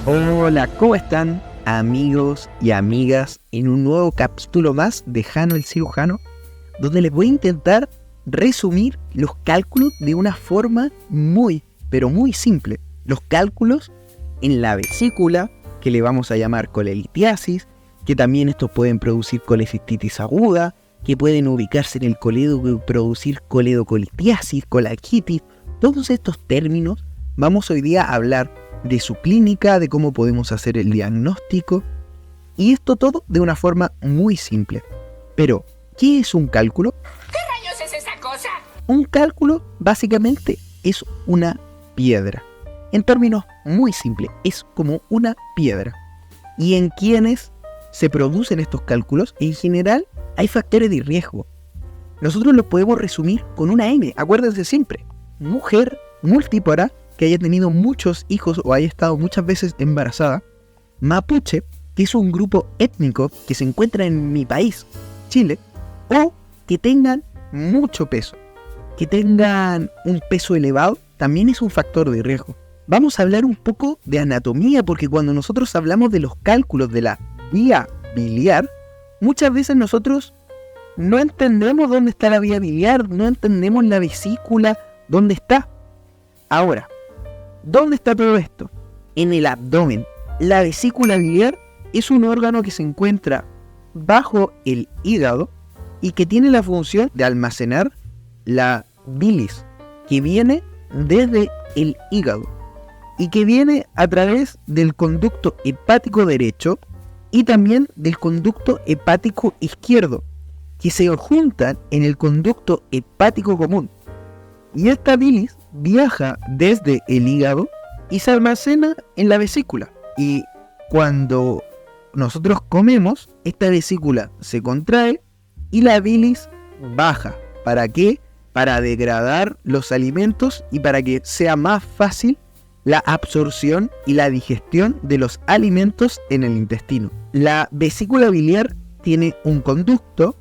Hola, ¿cómo están amigos y amigas? En un nuevo capítulo más de Jano el Cirujano, donde les voy a intentar resumir los cálculos de una forma pero muy simple. Los cálculos en la vesícula, que le vamos a llamar colelitiasis, que también estos pueden producir colecistitis aguda, que pueden ubicarse en el coledo y producir coledocolitiasis, colaquitis. Todos estos términos vamos hoy día a hablar de su clínica, de cómo podemos hacer el diagnóstico, y esto todo de una forma muy simple. Pero, ¿qué es un cálculo? ¿Qué rayos es esa cosa? Un cálculo básicamente es una piedra. En términos muy simples, es como una piedra. ¿Y en quiénes se producen estos cálculos? En general, hay factores de riesgo. Nosotros los podemos resumir con una M, acuérdense siempre. Mujer multípara que haya tenido muchos hijos o haya estado muchas veces embarazada. Mapuche, que es un grupo étnico que se encuentra en mi país, Chile. O que tengan mucho peso. Que tengan un peso elevado también es un factor de riesgo. Vamos a hablar un poco de anatomía, porque cuando nosotros hablamos de los cálculos de la vía biliar, muchas veces nosotros no entendemos dónde está la vía biliar, no entendemos la vesícula, dónde está. Ahora, ¿dónde está todo esto? En el abdomen. La vesícula biliar es un órgano que se encuentra bajo el hígado y que tiene la función de almacenar la bilis, que viene desde el hígado y que viene a través del conducto hepático derecho y también del conducto hepático izquierdo, que se juntan en el conducto hepático común. Y esta bilis viaja desde el hígado y se almacena en la vesícula. Y cuando nosotros comemos, esta vesícula se contrae y la bilis baja. ¿Para qué? Para degradar los alimentos y para que sea más fácil la absorción y la digestión de los alimentos en el intestino. La vesícula biliar tiene un conducto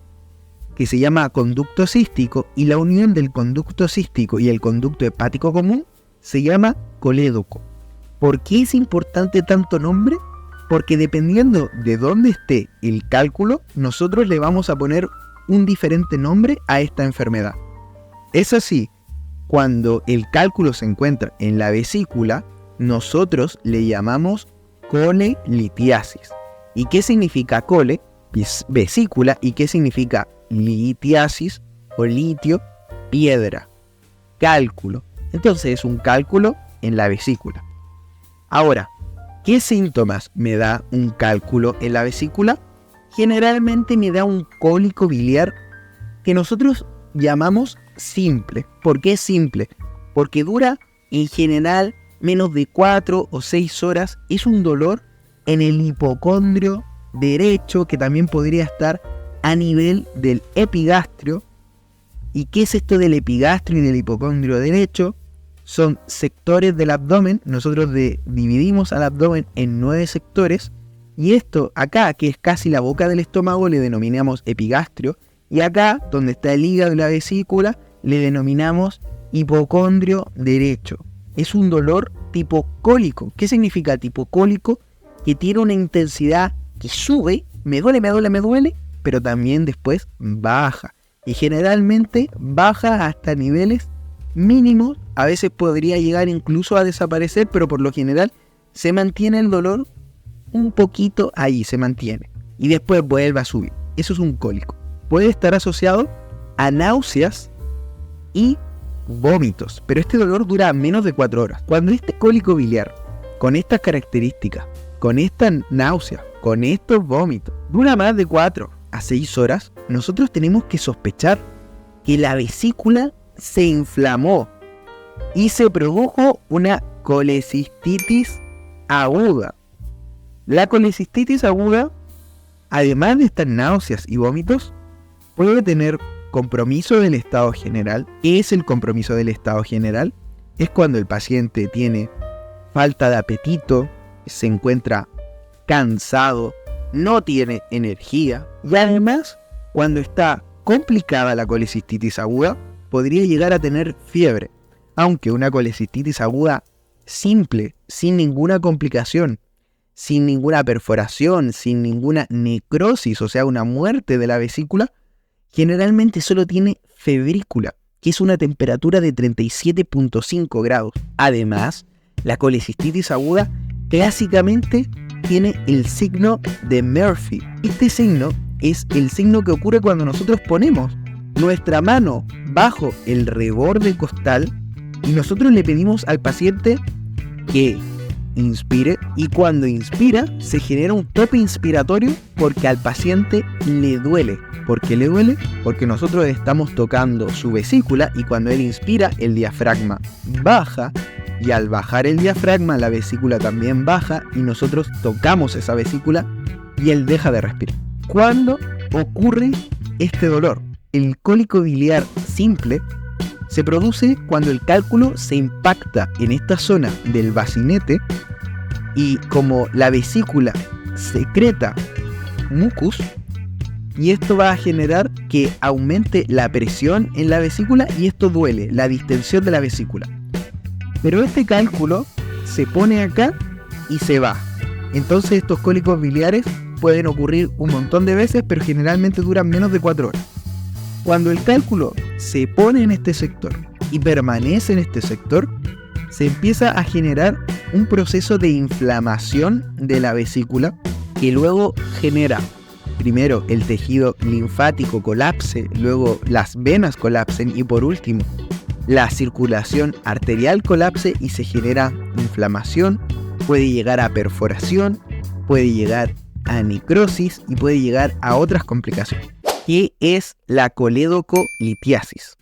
que se llama conducto cístico, y la unión del conducto cístico y el conducto hepático común se llama colédoco. ¿Por qué es importante tanto nombre? Porque dependiendo de dónde esté el cálculo, nosotros le vamos a poner un diferente nombre a esta enfermedad. Es así, cuando el cálculo se encuentra en la vesícula, nosotros le llamamos colelitiasis. ¿Y qué significa cole? Vesícula. ¿Y qué significa litiasis o litio? Piedra. Cálculo. Entonces es un cálculo en la vesícula. Ahora, ¿qué síntomas me da un cálculo en la vesícula? Generalmente me da un cólico biliar que nosotros llamamos simple. ¿Por qué simple? Porque dura en general menos de 4 o 6 horas. Es un dolor en el hipocondrio derecho, que también podría estar a nivel del epigastrio. ¿Y qué es esto del epigastrio y del hipocondrio derecho? Son sectores del abdomen. Nosotros dividimos al abdomen en 9 sectores. Y esto acá, que es casi la boca del estómago, le denominamos epigastrio. Y acá, donde está el hígado y la vesícula, le denominamos hipocondrio derecho. Es un dolor tipo cólico. ¿Qué significa tipo cólico? Que tiene una intensidad que sube, me duele, pero también después baja. Y generalmente baja hasta niveles mínimos. A veces podría llegar incluso a desaparecer, pero por lo general se mantiene el dolor un poquito ahí, se mantiene. Y después vuelve a subir. Eso es un cólico. Puede estar asociado a náuseas y vómitos, pero este dolor dura menos de 4 horas. Cuando este cólico biliar, con estas características, con esta náusea, con estos vómitos, dura más de 4 a 6 horas, nosotros tenemos que sospechar que la vesícula se inflamó y se produjo una colecistitis aguda. La colecistitis aguda, además de estas náuseas y vómitos, puede tener compromiso del estado general. ¿Qué es el compromiso del estado general? Es cuando el paciente tiene falta de apetito, se encuentra cansado, no tiene energía, y además, cuando está complicada la colecistitis aguda, podría llegar a tener fiebre. Aunque una colecistitis aguda simple, sin ninguna complicación, sin ninguna perforación, sin ninguna necrosis, o sea, una muerte de la vesícula, generalmente solo tiene febrícula, que es una temperatura de 37.5 grados. Además, la colecistitis aguda clásicamente tiene el signo de Murphy. Este signo es el signo que ocurre cuando nosotros ponemos nuestra mano bajo el reborde costal y nosotros le pedimos al paciente que inspire, y cuando inspira se genera un tope inspiratorio porque al paciente le duele. ¿Por qué le duele? Porque nosotros estamos tocando su vesícula y cuando él inspira el diafragma baja y al bajar el diafragma la vesícula también baja y nosotros tocamos esa vesícula y él deja de respirar. ¿Cuándo ocurre este dolor? El cólico biliar simple se produce cuando el cálculo se impacta en esta zona del bacinete y como la vesícula secreta mucus, y esto va a generar que aumente la presión en la vesícula y esto duele, la distensión de la vesícula. Pero este cálculo se pone acá y se va. Entonces estos cólicos biliares pueden ocurrir un montón de veces, pero generalmente duran menos de 4 horas. Cuando el cálculo se pone en este sector y permanece en este sector, se empieza a generar un proceso de inflamación de la vesícula que luego genera primero el tejido linfático colapse, luego las venas colapsen y por último la circulación arterial colapse y se genera inflamación, puede llegar a perforación, puede llegar a necrosis y puede llegar a otras complicaciones. ¿Qué es la colédocolitiasis?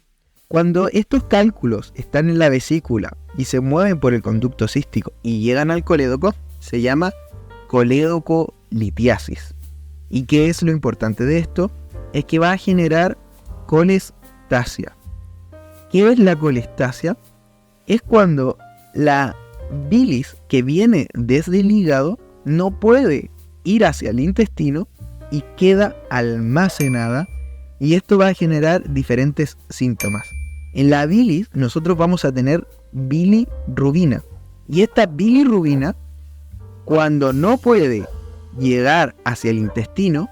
Cuando estos cálculos están en la vesícula y se mueven por el conducto cístico y llegan al colédoco, se llama colédocolitiasis. ¿Y qué es lo importante de esto? Es que va a generar colestasia. ¿Qué es la colestasia? Es cuando la bilis que viene desde el hígado no puede ir hacia el intestino y queda almacenada, y esto va a generar diferentes síntomas. En la bilis nosotros vamos a tener bilirrubina, y esta bilirrubina, cuando no puede llegar hacia el intestino,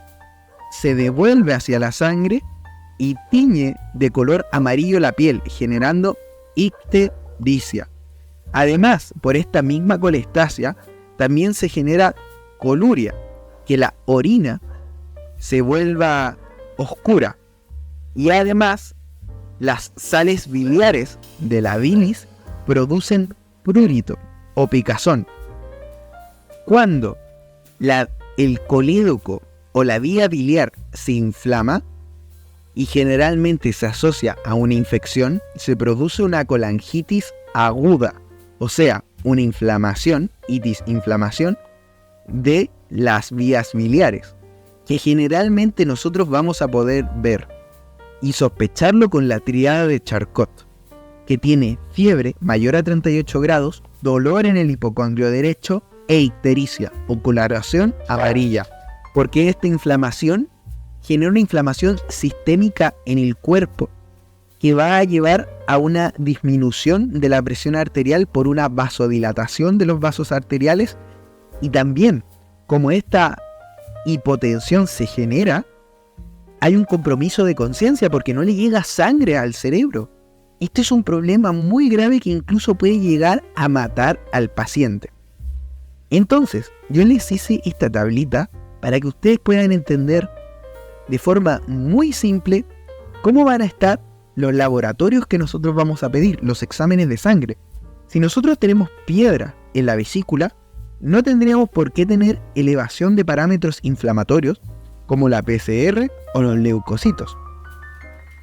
se devuelve hacia la sangre y tiñe de color amarillo la piel, generando ictericia. Además, por esta misma colestasia, también se genera coluria, que la orina se vuelva oscura. Y además, las sales biliares de la bilis producen prurito o picazón. Cuando el colédoco o la vía biliar se inflama y generalmente se asocia a una infección, se produce una colangitis aguda, o sea, una inflamación, inflamación de las vías biliares, que generalmente nosotros vamos a poder ver y sospecharlo con la tríada de Charcot, que tiene fiebre mayor a 38 grados, dolor en el hipocondrio derecho e ictericia o coloración amarilla, porque esta inflamación genera una inflamación sistémica en el cuerpo que va a llevar a una disminución de la presión arterial por una vasodilatación de los vasos arteriales, y también como esta hipotensión se genera, hay un compromiso de conciencia porque no le llega sangre al cerebro. Este es un problema muy grave que incluso puede llegar a matar al paciente. Entonces, yo les hice esta tablita para que ustedes puedan entender de forma muy simple cómo van a estar los laboratorios que nosotros vamos a pedir, los exámenes de sangre. Si nosotros tenemos piedra en la vesícula, no tendríamos por qué tener elevación de parámetros inflamatorios como la PCR o los leucocitos.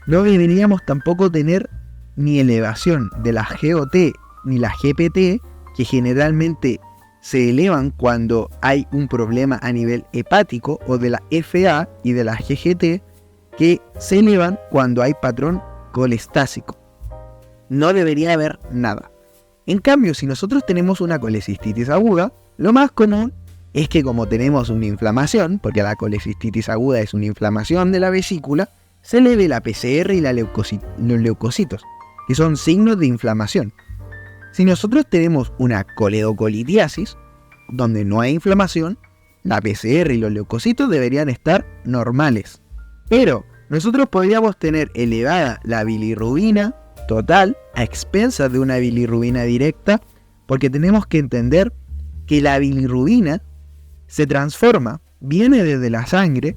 No deberíamos tampoco tener ni elevación de la GOT ni la GPT, que generalmente se elevan cuando hay un problema a nivel hepático, o de la FA y de la GGT, que se elevan cuando hay patrón colestásico. No debería haber nada. En cambio, si nosotros tenemos una colecistitis aguda, lo más común es que como tenemos una inflamación, porque la colecistitis aguda es una inflamación de la vesícula, se eleve la PCR y los leucocitos, que son signos de inflamación. Si nosotros tenemos una colédocolitiasis, donde no hay inflamación, la PCR y los leucocitos deberían estar normales. Pero nosotros podríamos tener elevada la bilirrubina total a expensas de una bilirrubina directa, porque tenemos que entender que la bilirrubina se transforma, viene desde la sangre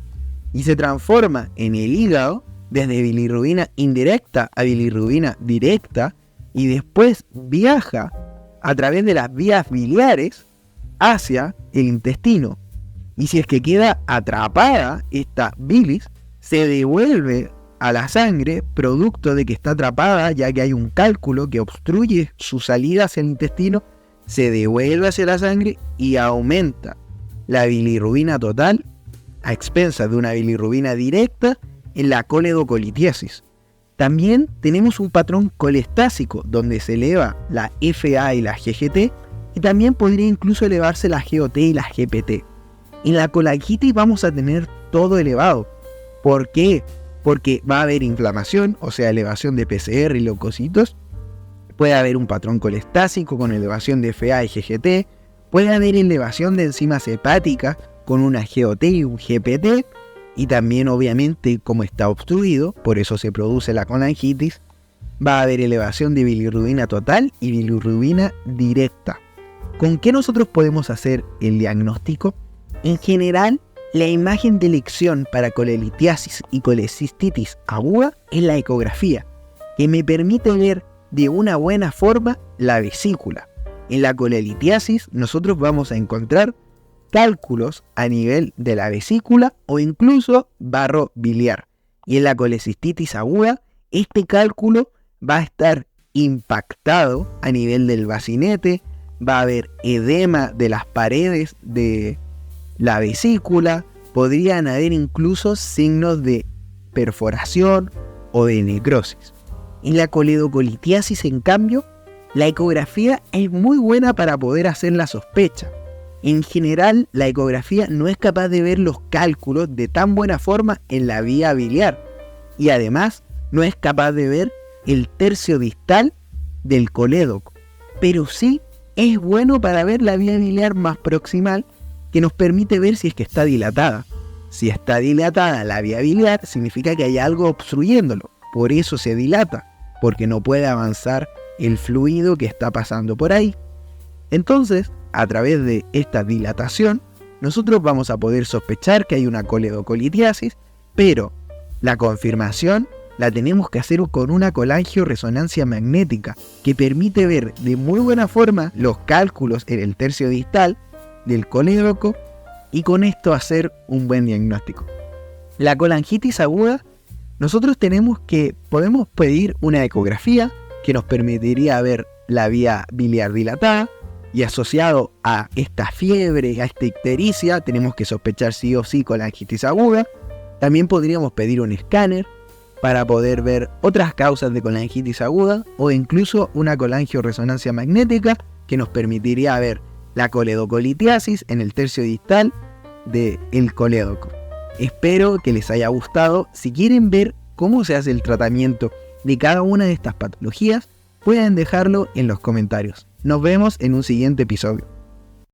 y se transforma en el hígado desde bilirrubina indirecta a bilirrubina directa y después viaja a través de las vías biliares hacia el intestino. Y si es que queda atrapada esta bilis, se devuelve a la sangre producto de que está atrapada, ya que hay un cálculo que obstruye su salida hacia el intestino, se devuelve hacia la sangre y aumenta la bilirrubina total a expensas de una bilirrubina directa en la coledocolitiasis. También tenemos un patrón colestásico donde se eleva la FA y la GGT, y también podría incluso elevarse la GOT y la GPT. En la colangitis vamos a tener todo elevado. ¿Por qué? Porque va a haber inflamación, o sea, elevación de PCR y leucocitos. Puede haber un patrón colestásico con elevación de FA y GGT. Puede haber elevación de enzimas hepáticas con una GOT y un GPT. Y también, obviamente, como está obstruido, por eso se produce la colangitis, va a haber elevación de bilirrubina total y bilirrubina directa. ¿Con qué nosotros podemos hacer el diagnóstico? En general, la imagen de elección para colelitiasis y colecistitis aguda es la ecografía, que me permite ver de una buena forma la vesícula. En la colelitiasis nosotros vamos a encontrar cálculos a nivel de la vesícula o incluso barro biliar. Y en la colecistitis aguda, este cálculo va a estar impactado a nivel del bacinete, va a haber edema de las paredes de la vesícula, podrían haber incluso signos de perforación o de necrosis. En la coledocolitiasis, en cambio, la ecografía es muy buena para poder hacer la sospecha. En general, la ecografía no es capaz de ver los cálculos de tan buena forma en la vía biliar y además no es capaz de ver el tercio distal del colédoco, pero sí es bueno para ver la vía biliar más proximal, que nos permite ver si es que está dilatada. Si está dilatada la vía biliar, significa que hay algo obstruyéndolo, por eso se dilata, porque no puede avanzar el fluido que está pasando por ahí. Entonces, a través de esta dilatación, nosotros vamos a poder sospechar que hay una coledocolitiasis, pero la confirmación la tenemos que hacer con una colangioresonancia magnética, que permite ver de muy buena forma los cálculos en el tercio distal del colédoco y con esto hacer un buen diagnóstico. La colangitis aguda, nosotros podemos pedir una ecografía que nos permitiría ver la vía biliar dilatada, y asociado a esta fiebre, a esta ictericia, tenemos que sospechar sí o sí colangitis aguda. También podríamos pedir un escáner para poder ver otras causas de colangitis aguda o incluso una colangioresonancia magnética que nos permitiría ver la coledocolitiasis en el tercio distal del colédoco. Espero que les haya gustado. Si quieren ver cómo se hace el tratamiento de cada una de estas patologías, pueden dejarlo en los comentarios. Nos vemos en un siguiente episodio.